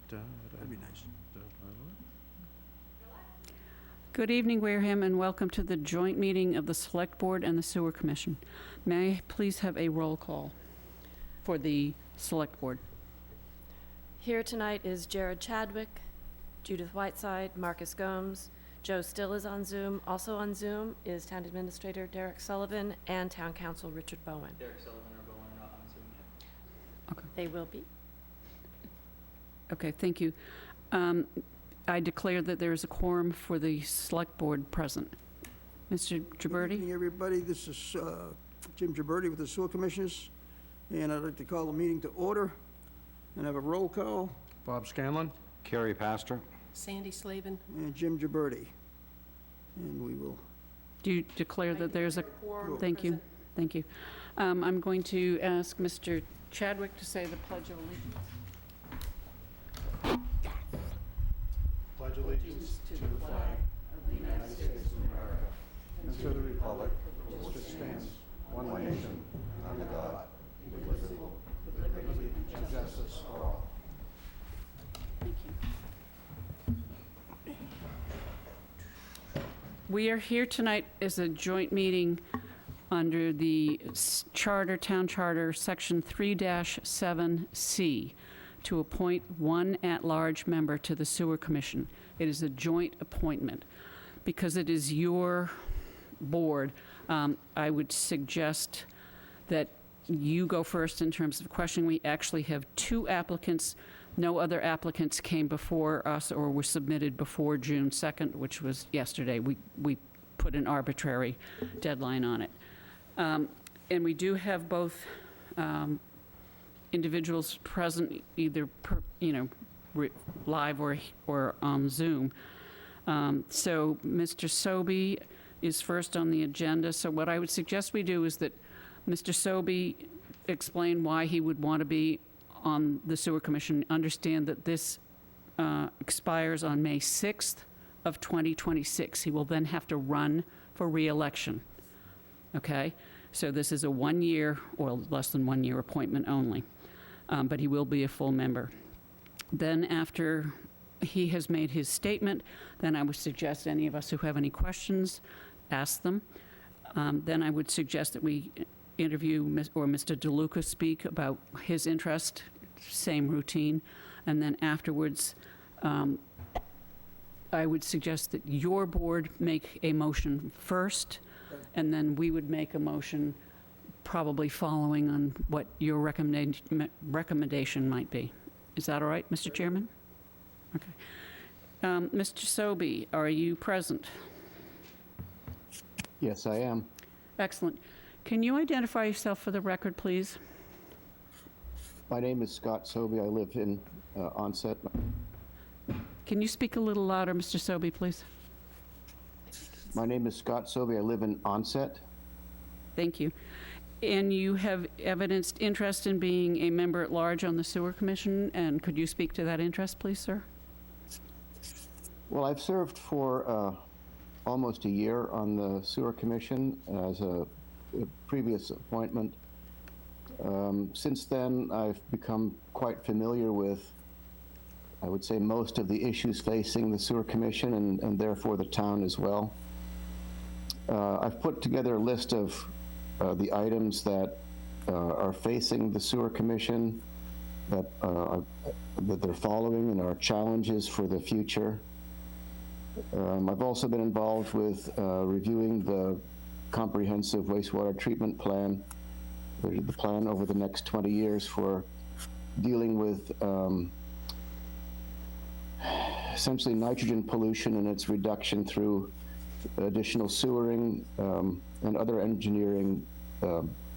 That'd be nice. Good evening, Wareham, and welcome to the joint meeting of the Select Board and the Sewer Commission. May I please have a roll call for the Select Board? Here tonight is Jared Chadwick, Judith Whiteside, Marcus Gomes, Joe Still is on Zoom. Also on Zoom is Town Administrator Derek Sullivan and Town Council Richard Bowen. Derek Sullivan or Bowen are not on Zoom yet. Okay. They will be. Okay, thank you. I declare that there is a quorum for the Select Board present. Mr. Good Gibberti? evening, everybody. This is Jim Gibberti with the Sewer Commissioners, and I'd like to call the meeting to order and have a roll call. Bob Scanlon? Carrie Pastor. Sandy Slavin. And Jim Gibberti. And we will... Do you declare that there's a... Thank you, thank you. I'm going to ask Mr. Chadwick to say the Pledge of Allegiance. Pledge allegiance to the flag of the United States of America and to the republic for which it stands, one nation, under God, indivisible, with liberty and justice for all. Thank you. We are here tonight as a joint meeting under the Charter, Town Charter, Section 3-7C, to appoint one at-large member to the Sewer Commission. It is a joint appointment. Because it is your board, I would suggest that you go first in terms of questioning. We actually have two applicants. No other applicants came before us or were submitted before June 2nd, which was yesterday. We put an arbitrary deadline on it. And we do have both individuals present, either live or on Zoom. So Mr. Sobey is first on the agenda. So what I would suggest we do is that Mr. Sobey explain why he would want to be on the Sewer Commission. Understand that this expires on May 6th of 2026. He will then have to run for re-election. Okay? So this is a 1-year or less than 1-year appointment only. But he will be a full member. Then after he has made his statement, then I would suggest any of us who have any questions, ask them. Then I would suggest that we interview Mr. DeLuca speak about his interest, same routine. And then afterwards, I would suggest that your board make a motion first, and then we would make a motion probably following on what your recommendation might be. Is that all right, Mr. Chairman? Okay. Mr. Sobey, are you present? Yes, I am. Excellent. Can you identify yourself for the record, please? My name is Scott Sobey. I live in Onset. Can you speak a little louder, Mr. Sobey, please? My name is Scott Sobey. I live in Onset. Thank you. And you have evidenced interest in being a member at large on the Sewer Commission, and could you speak to that interest, please, sir? Well, I've served for almost a year on the Sewer Commission as a previous appointment. Since then, I've become quite familiar with, I would say, most of the issues facing the Sewer Commission and therefore the town as well. I've put together a list of the items that are facing the Sewer Commission, that they're following and are challenges for the future. I've also been involved with reviewing the comprehensive wastewater treatment plan, the plan over the next 20 years for dealing with essentially nitrogen pollution and its reduction through additional sewering and other engineering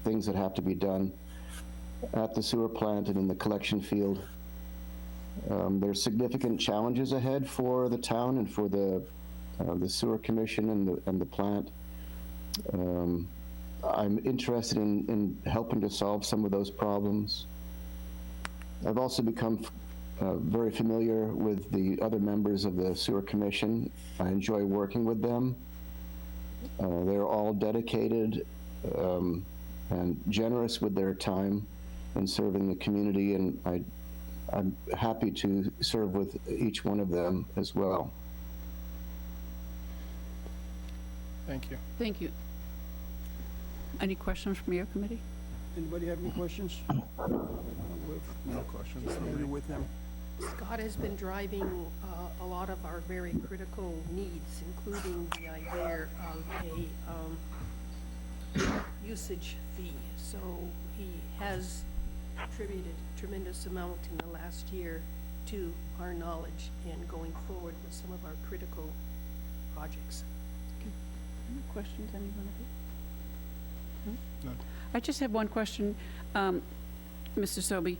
things that have to be done at the sewer plant and in the collection field. There's significant challenges ahead for the town and for the Sewer Commission and the plant. I'm interested in helping to solve some of those problems. I've also become very familiar with the other members of the Sewer Commission. I enjoy working with them. They're all dedicated and generous with their time in serving the community, and I I'm happy to serve with each one of them as well. Thank you. Thank you. Any questions from your committee? Anybody have any questions? No questions from Maybe me. with them. Scott has been driving a lot of our very critical needs, including the idea of a usage fee. So he has contributed a tremendous amount in the last year to our knowledge and going forward with some of our critical projects. Any questions, anyone of you? No? No. I just have one question. Mr. Sobey,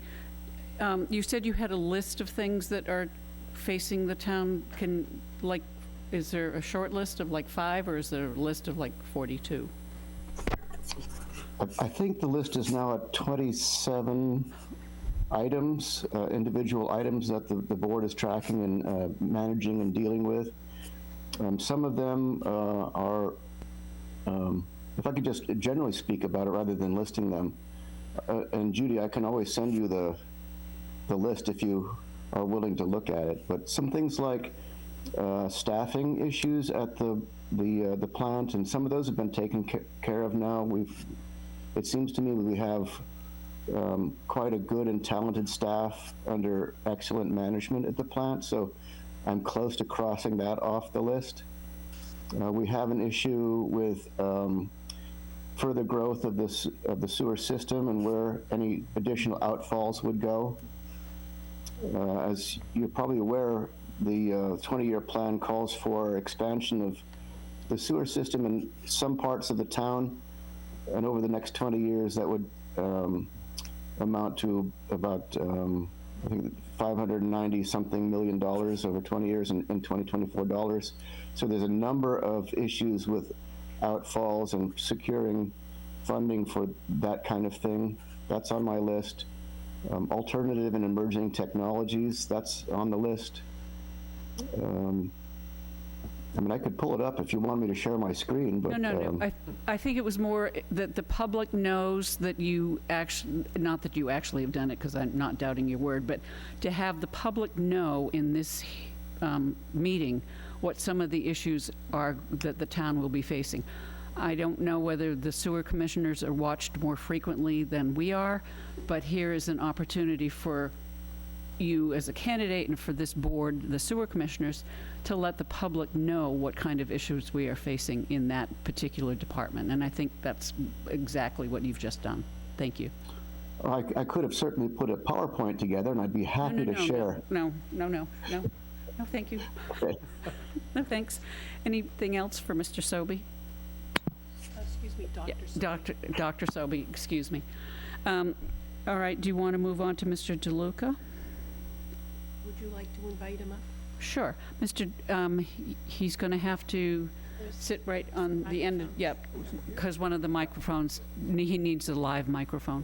you said you had a list of things that are facing the town. Is there a short list of like 5, or is there a list of like 42? I think the list is now at 27 items, individual items that the board is tracking and managing and dealing with. Some of them are, if I could just generally speak about it rather than listing them. And Judy, I can always send you the list if you are willing to look at it. But some things like staffing issues at the plant, and some of those have been taken care of now. It seems to me we have quite a good and talented staff under excellent management at the plant, so I'm close to crossing that off the list. We have an issue with further growth of the sewer system and where any additional outfalls would go. As you're probably aware, the 20-year plan calls for expansion of the sewer system in some parts of the town, and over the next 20 years that would amount to about I think $590-something million over 20 years in 2024 dollars. So there's a number of issues with outfalls and securing funding for that kind of thing. That's on my list. Alternative and emerging technologies, that's on the list. I mean, I could pull it up if you want me to share my screen, but... No. I think it was more that the public knows that you actually, not that you actually have done it, because I'm not doubting your word, but to have the public know in this meeting what some of the issues are that the town will be facing. I don't know whether the sewer commissioners are watched more frequently than we are, but here is an opportunity for you as a candidate and for this board, the sewer commissioners, to let the public know what kind of issues we are facing in that particular department. And I think that's exactly what you've just done. Thank you. I could have certainly put a PowerPoint together, and I'd be happy to share. No, thank you. Okay. No, thanks. Anything else for Mr. Sobey? Excuse me, Dr. Yeah, Dr. Sobey, excuse me. All right, do you want to move on to Mr. DeLuca? Would you like to invite him up? Sure. He's going to have to sit right on the end, yep, because one of the microphones, he needs a live microphone.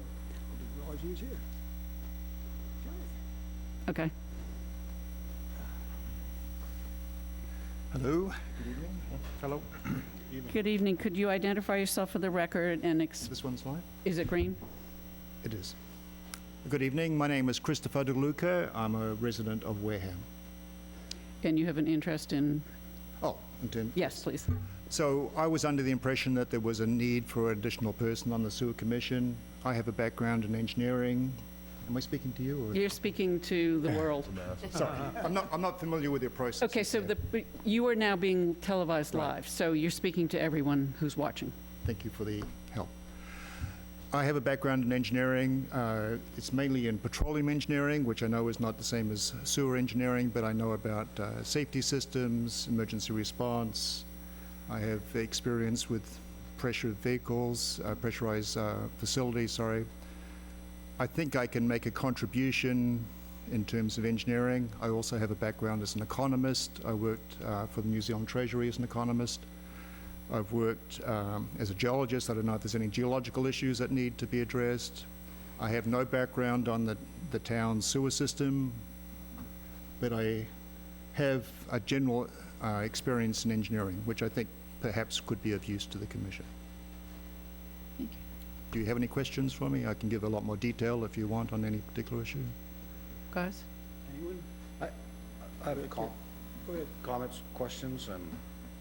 Realize he was here. Okay. Hello. Good evening. Hello. Good evening. Could you identify yourself for the record and This one's live? is it green? It is. Good evening. My name is Christopher DeLuca. I'm a resident of Wareham. And you have an interest in, Oh, and yes, please. so I was under the impression that there was a need for an additional person on the sewer commission. I have a background in engineering. Am I speaking to you? Or? You're speaking to the world. Sorry, I'm not familiar with your process. Okay, so you are now being televised live, so you're speaking to everyone who's watching. Thank you for the help. I have a background in engineering. It's mainly in petroleum engineering, which I know is not the same as sewer engineering, but I know about safety systems, emergency response. I have experience with pressurized vehicles, pressurized facilities, sorry. I think I can make a contribution in terms of engineering. I also have a background as an economist. I worked for the New Zealand Treasury as an economist. I've worked as a geologist. I don't know if there's any geological issues that need to be addressed. I have no background on the town's sewer system, but I have a general experience in engineering, which I think perhaps could be of use to the Commission. Thank you. Do you have any questions for me? I can give a lot more detail if you want on any particular issue. guys? Anyone? I have a Go ahead. comments, questions, and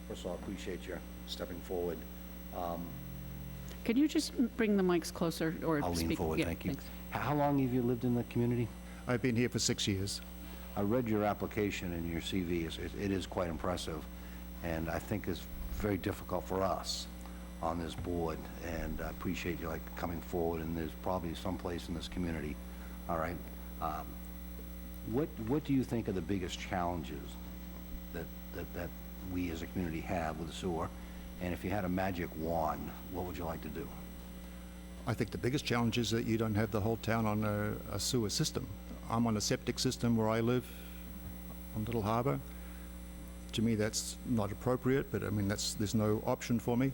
first of all, I appreciate you stepping forward. Could you just bring the mics closer or I'll lean speak? forward, Yeah, thank you. thanks. How long have you lived in the community? I've been here for 6 years. I read your application and your CV. It is quite impressive, and I think it's very difficult for us on this board, and I appreciate you, like, coming forward, and there's probably some place in this community, all right? What do you think are the biggest challenges that we as a community have with the sewer? And if you had a magic wand, what would you like to do? I think the biggest challenge is that you don't have the whole town on a sewer system. I'm on a septic system where I live on Little Harbour. To me, that's not appropriate, but I mean, there's no option for me.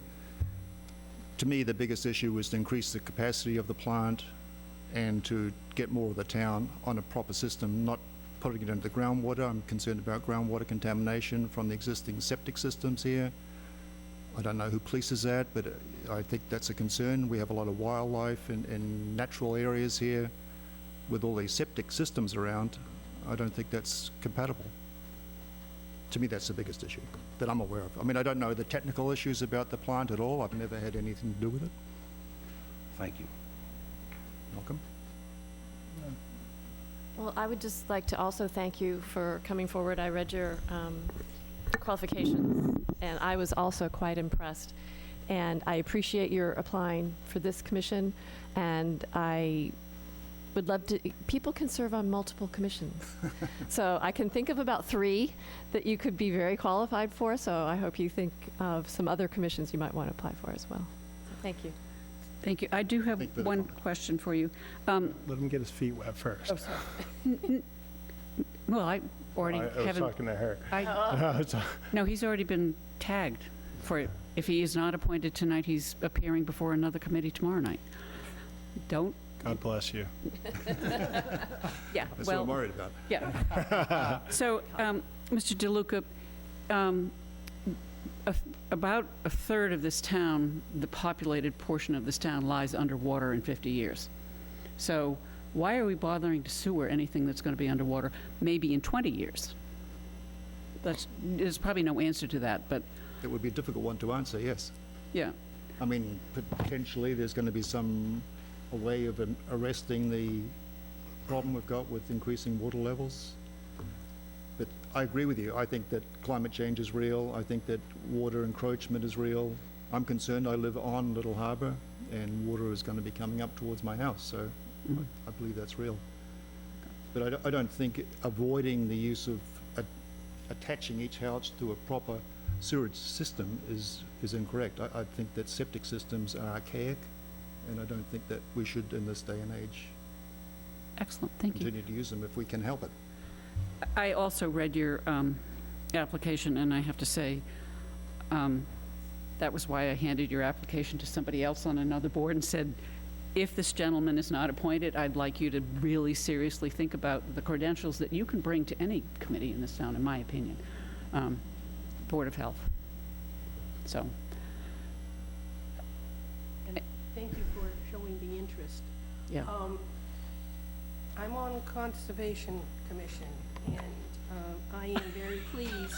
To me, the biggest issue is to increase the capacity of the plant and to get more of the town on a proper system, not putting it into the groundwater. I'm concerned about groundwater contamination from the existing septic systems here. I don't know who polices that, but I think that's a concern. We have a lot of wildlife and natural areas here. With all these septic systems around, I don't think that's compatible. To me, that's the biggest issue that I'm aware of. I mean, I don't know the technical issues about the plant at all. I've never had anything to do with it. Thank you. Welcome. Well, I would just like to also thank you for coming forward. I read your qualifications, and I was also quite impressed. And I appreciate your applying for this commission, and I would love to, people can serve on multiple commissions. So I can think of about 3 that you could be very qualified for, so I hope you think of some other commissions you might want to apply for as well. So thank you. Thank you. I do have Thank you for the one comment. question for you. Let him get his feet wet first. Oh, sorry. Well, I already I was haven't, talking to her. no, he's already been tagged for it. If he is not appointed tonight, he's appearing before another committee tomorrow night. Don't, God bless you. yeah, That's what I'm well, worried about. yeah. So, Mr. DeLuca, about a third of this town, the populated portion of this town, lies underwater in 50 years. So why are we bothering to sewer anything that's going to be underwater maybe in 20 years? There's probably no answer to that, but It would be a difficult one to answer, yes. yeah. I mean, potentially there's going to be a way of arresting the problem we've got with increasing water levels. But I agree with you. I think that climate change is real. I think that water encroachment is real. I'm concerned. I live on Little Harbour, and water is going to be coming up towards my house, so I believe that's real. But I don't think avoiding the use of attaching each house to a proper sewage system is incorrect. I think that septic systems are archaic, and I don't think that we should, in this day and age, Excellent, thank you. continue to use them if we can help it. I also read your application, and I have to say, that was why I handed your application to somebody else on another board and said, if this gentleman is not appointed, I'd like you to really seriously think about the credentials that you can bring to any committee in this town, in my opinion. Board of Health. So, And thank you for showing the interest. yeah. I'm on Conservation Commission, and I am very pleased.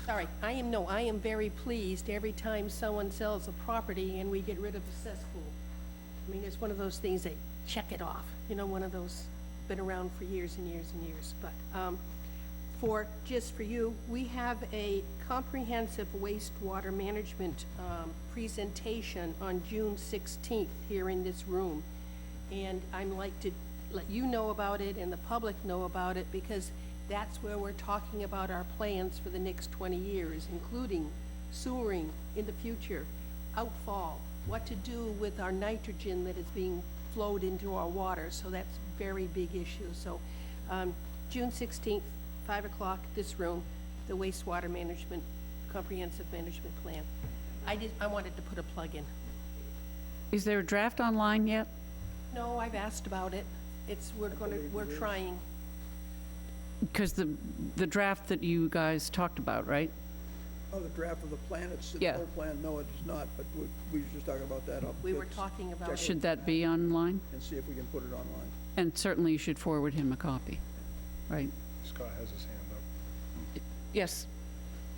I am very pleased every time someone sells a property and we get rid of a cesspool. I mean, it's one of those things that check it off, one of those, been around for years and years and years. But just for you, we have a comprehensive wastewater management presentation on June 16th here in this room. And I'd like to let you know about it and the public know about it, because that's where we're talking about our plans for the next 20 years, including sewering in the future, outfall, what to do with our nitrogen that is being flowed into our water. So that's a very big issue. So June 16th, 5 o'clock, this room, the wastewater management, comprehensive management plan. I wanted to put a plug in. Is there a draft online yet? No, I've asked about it. We're trying. Because the draft that you guys talked about, right? Oh, the draft of the plan, it's the Yeah. whole plan, no, it is not, but we were just talking about that. We were talking about it. Should that be online? And see if we can put it online. And certainly you should forward him a copy, right? Scott has his hand up. Yes,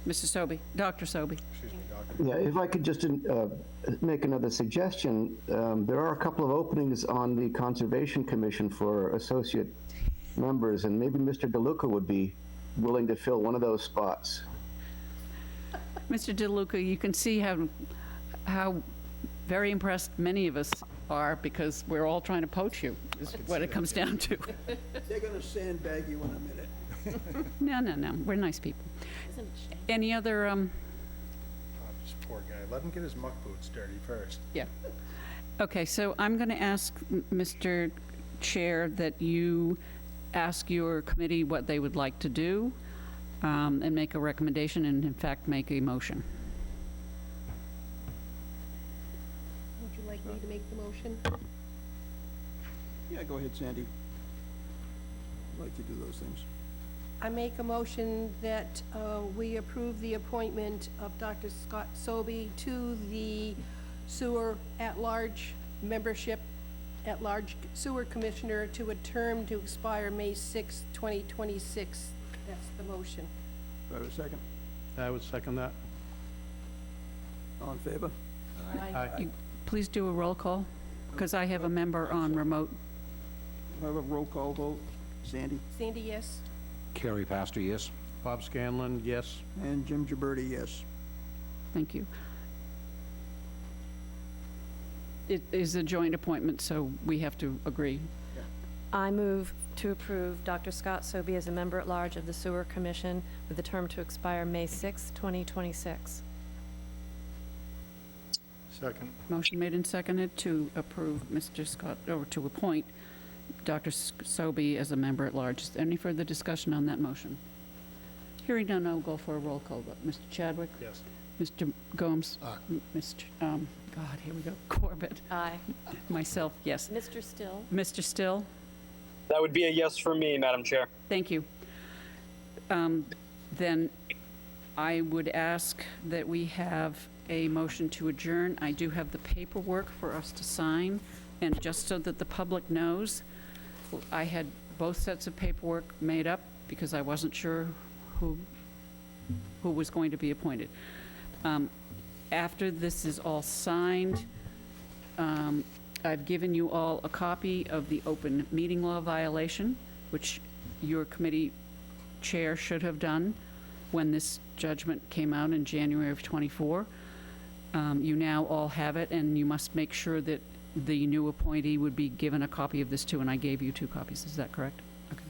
Mr. Sobey, Dr. Sobey. Excuse me, Doctor. Yeah, if I could just make another suggestion, there are a couple of openings on the Conservation Commission for associate members, and maybe Mr. DeLuca would be willing to fill one of those spots. Mr. DeLuca, you can see how very impressed many of us are because we're all trying to poach you, is what it comes down to. They're gonna sandbag you in a minute. No, we're nice people. Any other, Oh, this poor guy. Let him get his muck boots dirty first. yeah. Okay, so I'm going to ask, Mr. Chair, that you ask your committee what they would like to do, and make a recommendation, and in fact, make a motion. Would you like me to make the motion? Yeah, go ahead, Sandy. I'd like to do those things. I make a motion that we approve the appointment of Dr. Scott Sobey to the Sewer at-large membership, at-large Sewer Commissioner to a term to expire May 6, 2026. That's the motion. Do I have a second? I would second that. All in favor? Aye. Please do a roll call, because I have a member on remote. Have a roll call vote. Sandy? Sandy, yes? Carrie Pastor, yes. Bob Scanlon, yes. And Jim Gibberti, yes. Thank you. It is a joint appointment, so we have to agree. I move to approve Dr. Scott Sobey as a member-at-large of the Sewer Commission with a term to expire May 6, 2026. Second. Motion made and seconded to approve Mr. Scott, or to appoint Dr. Sobey as a member-at-large. Is there any further discussion on that motion? Hearing none, I'll go for a roll call vote. Mr. Chadwick? Yes. Mr. Gomes? Aye. Mr., God, here we go. Corbett? Aye. Myself, yes. Mr. Still? Mr. Still? That would be a yes for me, Madam Chair. Thank you. Then I would ask that we have a motion to adjourn. I do have the paperwork for us to sign, and just so that the public knows, I had both sets of paperwork made up because I wasn't sure who was going to be appointed. After this is all signed, I've given you all a copy of the open meeting law violation, which your committee chair should have done when this judgment came out in January of '24. You now all have it, and you must make sure that the new appointee would be given a copy of this too, and I gave you 2 copies. Is that correct? Okay.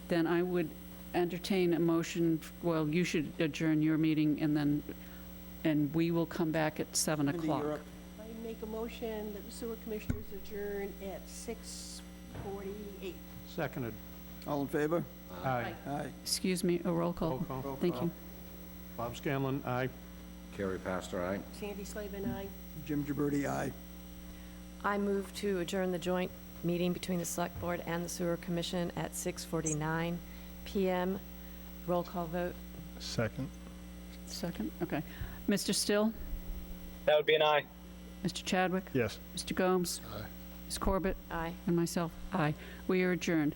Then I would entertain a motion, well, you should adjourn your meeting, and we will come back at 7 Cindy, o'clock. you're up. I make a motion that the Sewer Commissioners adjourn at 6:48. Seconded. All in favor? Aye. Aye. Excuse me, a roll call. Roll call. Roll Thank call. you. Bob Scanlon, aye. Carrie Pastor, aye. Sandy Slavin, aye. Jim Gibberti, aye. I move to adjourn the joint meeting between the Select Board and the Sewer Commission at 6:49 PM. Roll call vote. Second. Second, okay. Mr. Still? That would be an aye. Mr. Chadwick? Yes. Mr. Gomes? Aye. Ms. Corbett? Aye. And myself, aye. We are adjourned.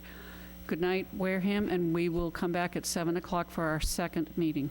Good night, Wareham, and we will come back at 7 o'clock for our second meeting.